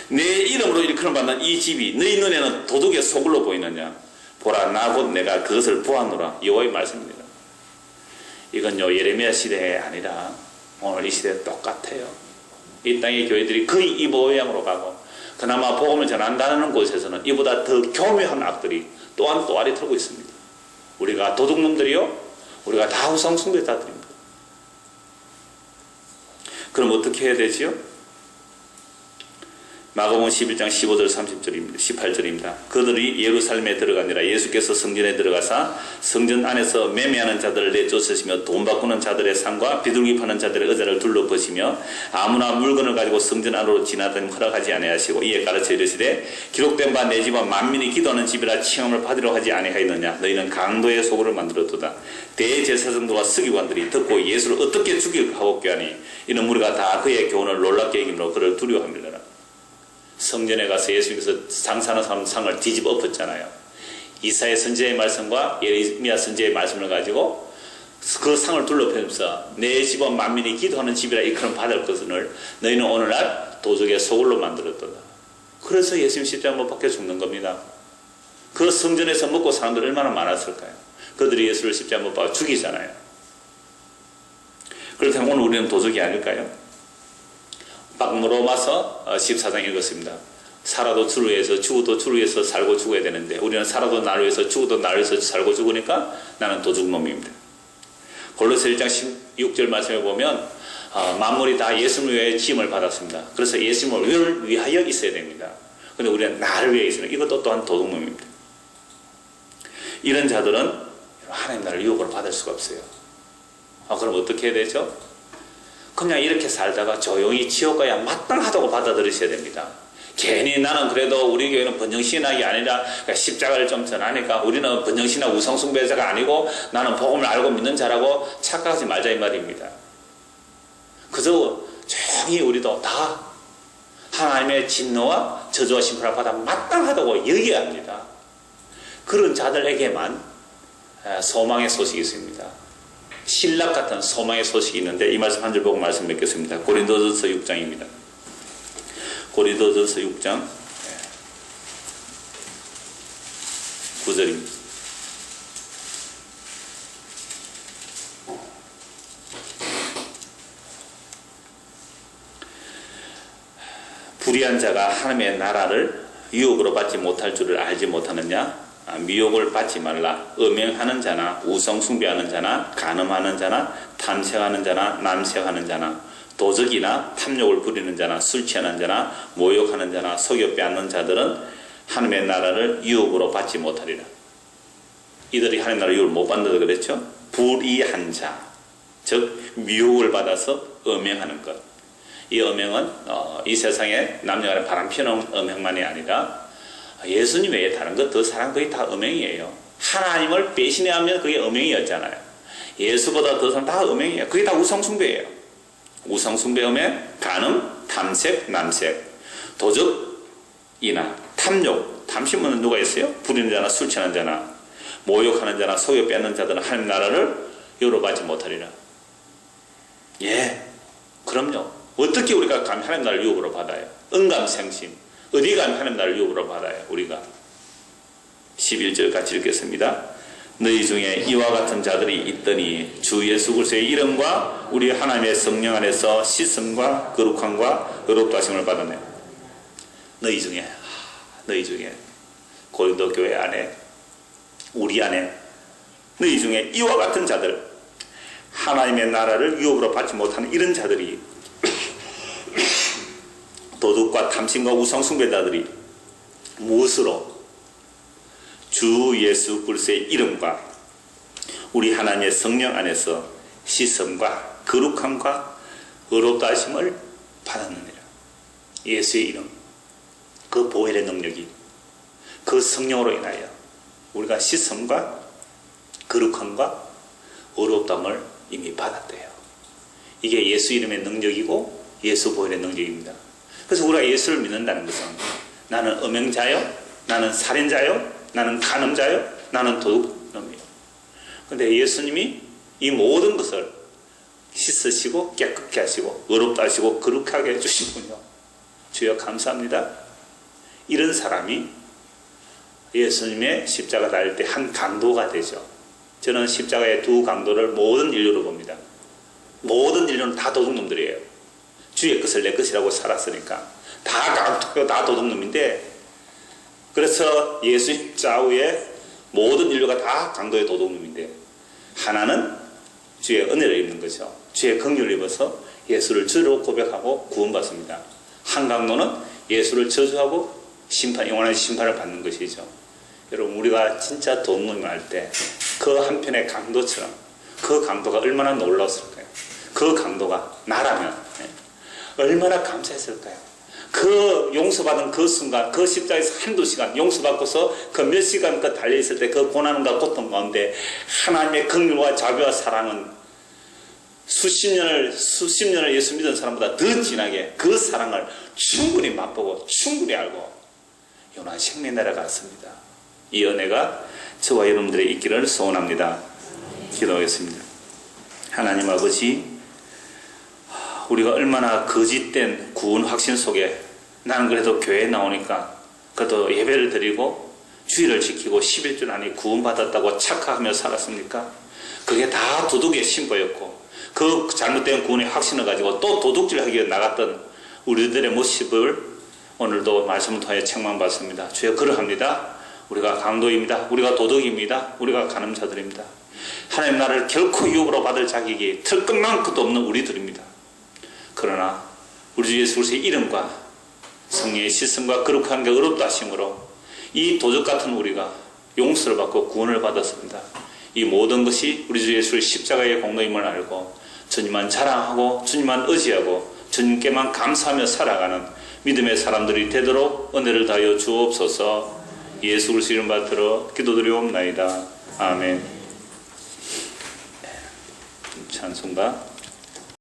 내 이름으로 일컬음 받는 이 집이 너희 눈에는 도둑의 소굴로 보이느냐? 보라 나 곧 내가 그것을 보았노라. 여호와의 말씀입니다. 이건요 예레미야 시대에 아니라 오늘 이 시대에 똑같아요. 이 땅의 교회들이 거의 이 모양으로 가고 그나마 복음을 전한다는 곳에서는 이보다 더 교묘한 악들이 또한 또아리 틀고 있습니다. 우리가 도둑놈들이요? 우리가 다 우상숭배자들입니다. 그럼 어떻게 해야 되지요? 마가복음 11장 15절 30절입니다. 18절입니다. 그들이 예루살렘에 들어가니라. 예수께서 성전에 들어가사 성전 안에서 매매하는 자들을 내쫓으시며 돈 바꾸는 자들의 상과 비둘기 파는 자들의 의자를 둘러보시며 아무나 물건을 가지고 성전 안으로 지나다니 허락하지 아니하시고 이에 가르쳐 이르시되 기록된 바 내 집은 만민이 기도하는 집이라 칭함을 받으려 하지 아니하였느냐. 너희는 강도의 소굴을 만들었도다. 대제사장들과 서기관들이 듣고 예수를 어떻게 죽일까 하고 꾀하니 이는 우리가 다 그의 교훈을 놀랍게 여김으로 그를 두려워합니다. 성전에 가서 예수님께서 상사하는 사람 상을 뒤집어 엎었잖아요. 이사야 선지자의 말씀과 예레미야 선지자의 말씀을 가지고 그 상을 둘러펴면서 내 집은 만민이 기도하는 집이라 이끌음 받을 것을 너희는 오늘날 도적의 소굴로 만들었다. 그래서 예수님 십자가 못 박혀 죽는 겁니다. 그 성전에서 먹고 사람들 얼마나 많았을까요? 그들이 예수를 십자가 못 박아 죽이잖아요. 그렇다면 오늘 우리는 도적이 아닐까요? 로마서 14장 읽었습니다. 살아도 주를 위해서 죽어도 주를 위해서 살고 죽어야 되는데 우리는 살아도 나를 위해서 죽어도 나를 위해서 살고 죽으니까 나는 도둑놈입니다. 골로새 1장 16절 말씀에 보면 만물이 다 예수님을 위하여 지음을 받았습니다. 그래서 예수님을 위하여 있어야 됩니다. 그런데 우리는 나를 위해 있으면 이것도 또한 도둑놈입니다. 이런 자들은 하나님 나라를 유혹을 받을 수가 없어요. 그럼 어떻게 해야 되죠? 그냥 이렇게 살다가 조용히 지옥 가야 마땅하다고 받아들이셔야 됩니다. 괜히 나는 그래도 우리 교회는 번영신학이 아니라 십자가를 좀 전하니까 우리는 번영신학 우상숭배자가 아니고 나는 복음을 알고 믿는 자라고 착각하지 말자 이 말입니다. 그저 조용히 우리도 다 하나님의 진노와 저주와 심판을 받아 마땅하다고 여겨야 합니다. 그런 자들에게만 소망의 소식이 있습니다. 신락 같은 소망의 소식이 있는데 이 말씀 한 줄 보고 말씀 맺겠습니다. 고린도전서 6장입니다. 고린도전서 6장 9절입니다. 불의한 자가 하나님의 나라를 유혹으로 받지 못할 줄을 알지 못하느냐? 미혹을 받지 말라. 음행하는 자나 우상숭배하는 자나 간음하는 자나 탐색하는 자나 남색하는 자나 도적이나 탐욕을 부리는 자나 술 취하는 자나 모욕하는 자나 속여 빼앗는 자들은 하나님의 나라를 유혹으로 받지 못하리라. 이들이 하나님의 나라 유혹을 못 받는다 그랬죠. 불의한 자, 즉 미혹을 받아서 음행하는 것. 이 음행은 이 세상에 남녀간의 바람 피우는 음행만이 아니라 예수님 외에 다른 것 더 사람 거의 다 음행이에요. 하나님을 배신하면 그게 음행이었잖아요. 예수보다 더 사람 다 음행이에요. 그게 다 우상숭배예요. 우상숭배, 음행, 간음, 탐색, 남색, 도적이나 탐욕, 탐심은 누가 있어요? 부리는 자나 술 취하는 자나 모욕하는 자나 속여 빼앗는 자들은 하나님 나라를 유로받지 못하리라. 예, 그럼요. 어떻게 우리가 감히 하나님 나라를 유혹으로 받아요? 응감생심. 어디 가면 하나님 나라를 유혹으로 받아요? 우리가 11절 같이 읽겠습니다. 너희 중에 이와 같은 자들이 있더니 주 예수 그리스도의 이름과 우리 하나님의 성령 안에서 씻음과 거룩함과 의롭다 하심을 받았네. 너희 중에 고린도 교회 안에 우리 안에 너희 중에 이와 같은 자들 하나님의 나라를 유혹으로 받지 못하는 이런 자들이 도둑과 탐심과 우상숭배자들이 무엇으로 주 예수 그리스도의 이름과 우리 하나님의 성령 안에서 씻음과 거룩함과 의롭다 하심을 받았느니라. 예수의 이름, 그 보혈의 능력이, 그 성령으로 인하여 우리가 씻음과 거룩함과 의롭다함을 이미 받았대요. 이게 예수 이름의 능력이고 예수 보혈의 능력입니다. 그래서 우리가 예수를 믿는다는 것은 나는 음행자요, 나는 살인자요, 나는 간음자요, 나는 도둑놈이요. 그런데 예수님이 이 모든 것을 씻으시고 깨끗게 하시고 의롭다 하시고 거룩하게 해주시군요. 주여 감사합니다. 이런 사람이 예수님의 십자가 달릴 때 한 강도가 되죠. 저는 십자가의 두 강도를 모든 인류로 봅니다. 모든 인류는 다 도둑놈들이에요. 주의 것을 내 것이라고 살았으니까 다 강도요, 다 도둑놈인데, 그래서 예수님 좌우에 모든 인류가 다 강도의 도둑놈인데, 하나는 주의 은혜를 입는 거죠. 주의 긍휼을 입어서 예수를 주로 고백하고 구원받습니다. 한 강도는 예수를 저주하고 영원한 심판을 받는 것이죠. 여러분, 우리가 진짜 도둑놈이 할 때 그 한편의 강도처럼 그 강도가 얼마나 놀라웠을까요? 그 강도가 나라면 얼마나 감사했을까요? 그 용서받은 그 순간, 그 십자가에서 한두 시간 용서받고서 그 몇 시간껏 달려있을 때 그 고난과 고통 가운데 하나님의 긍휼과 자비와 사랑은 수십 년을 예수 믿은 사람보다 더 진하게 그 사랑을 충분히 맛보고 충분히 알고 영원한 생명에 날아갔습니다. 이 은혜가 저와 여러분들의 있기를 소원합니다. 기도하겠습니다. 하나님 아버지, 우리가 얼마나 거짓된 구원 확신 속에, 나는 그래도 교회에 나오니까 그래도 예배를 드리고 주의를 지키고 11주 안에 구원받았다고 착각하며 살았습니까? 그게 다 도둑의 신보였고, 그 잘못된 구원의 확신을 가지고 또 도둑질하기 위해 나갔던 우리들의 모습을 오늘도 말씀을 통해 책망받습니다. 주여, 그러합니다. 우리가 강도입니다. 우리가 도둑입니다. 우리가 간음자들입니다. 하나님 나라를 결코 유업으로 받을 자격이 털끝만큼도 없는 우리들입니다. 그러나 우리 주 예수 그리스도의 이름과 성령의 씻음과 거룩함과 의롭다 하심으로 이 도적 같은 우리가 용서를 받고 구원을 받았습니다. 이 모든 것이 우리 주 예수의 십자가의 공로임을 알고 주님만 자랑하고 주님만 의지하고 주님께만 감사하며 살아가는 믿음의 사람들이 되도록 은혜를 다하여 주옵소서. 예수 그리스도 이름 받들어 기도드리옵나이다. 아멘. 찬송가